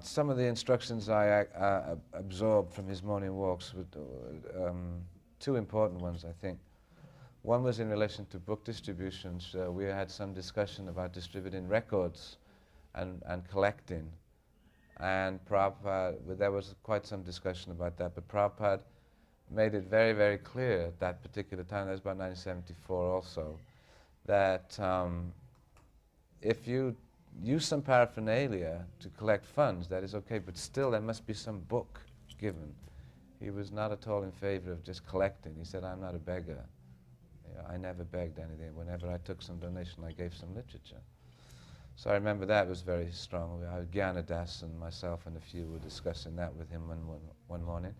Some of the instructions I absorbed from his morning walks were two important ones, I think. One was in relation to book distributions. We had some discussion about distributing records and collecting. And Prabhupada, there was quite some discussion about that, but Prabhupada made it very, very clear at that particular time, that was about 1974 also, that if you use some paraphernalia to collect funds, that is okay, but still there must be some book given. He was not at all in favor of just collecting. He said, I'm not a beggar. I never begged anything. Whenever I took some donation, I gave some literature. So I remember that was very strong. Gyanadas and myself and a few were discussing that with him one morning.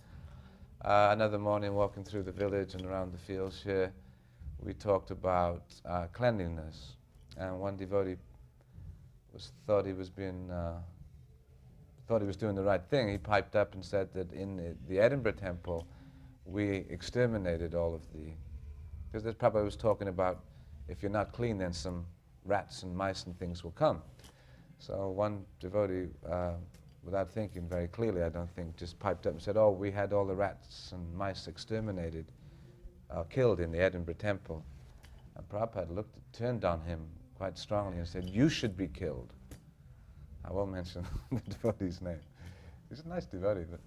Another morning, walking through the village and around the fields here, we talked about cleanliness. And one devotee thought he was doing the right thing. He piped up and said that in the Edinburgh temple, we exterminated all of the, because this Prabhupada was talking about, if you're not clean, then some rats and mice and things will come. So one devotee, without thinking very clearly, I don't think, just piped up and said, oh, we had all the rats and mice exterminated, killed in the Edinburgh temple. And Prabhupada turned on him quite strongly and said, you should be killed. I won't mention the devotee's name. He's a nice devotee, but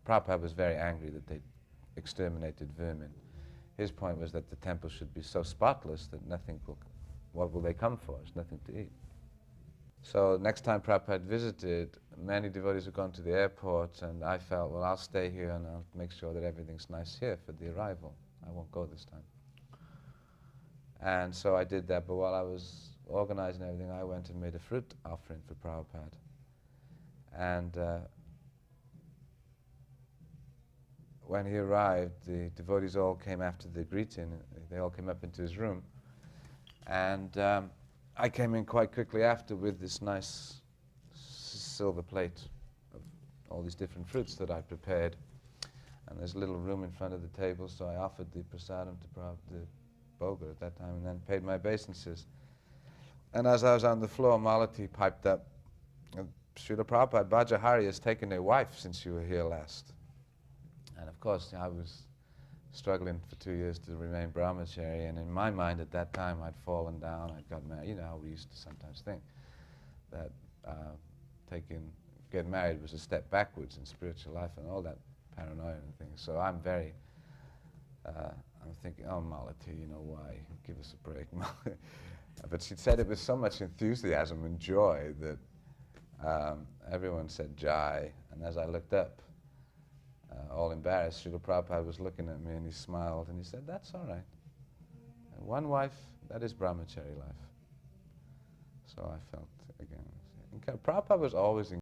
Prabhupada was very angry that they exterminated vermin. His point was that the temple should be so spotless that what will they come for? There's nothing to eat. So next time Prabhupada visited, many devotees had gone to the airport, and I felt, well, I'll stay here and I'll make sure that everything's nice here for the arrival. I won't go this time. And so I did that, but while I was organizing everything, I went and made a fruit offering for Prabhupada. And when he arrived, the devotees all came after the greeting. They all came up into his room. And I came in quite quickly after with this nice silver plate of all these different fruits that I prepared. And there's a little room in front of the table, so I offered the prasadam to the Boga at that time, and then paid my obeisances. And as I was on the floor, Malati piped up, Srila Prabhupada, Bhajahari has taken a wife since you were here last. And of course, I was struggling for 2 years to remain brahmachari, and in my mind at that time I'd fallen down, I'd got married. You know how we used to sometimes think that getting married was a step backwards in spiritual life and all that paranoia and things. So I'm thinking, oh, Malati, you know, why? Give us a break. But she said it with so much enthusiasm and joy that everyone said Jai. And as I looked up, all embarrassed, Srila Prabhupada was looking at me and he smiled and he said, that's all right. And one wife, that is brahmachari life. So I felt, again, Prabhupada was always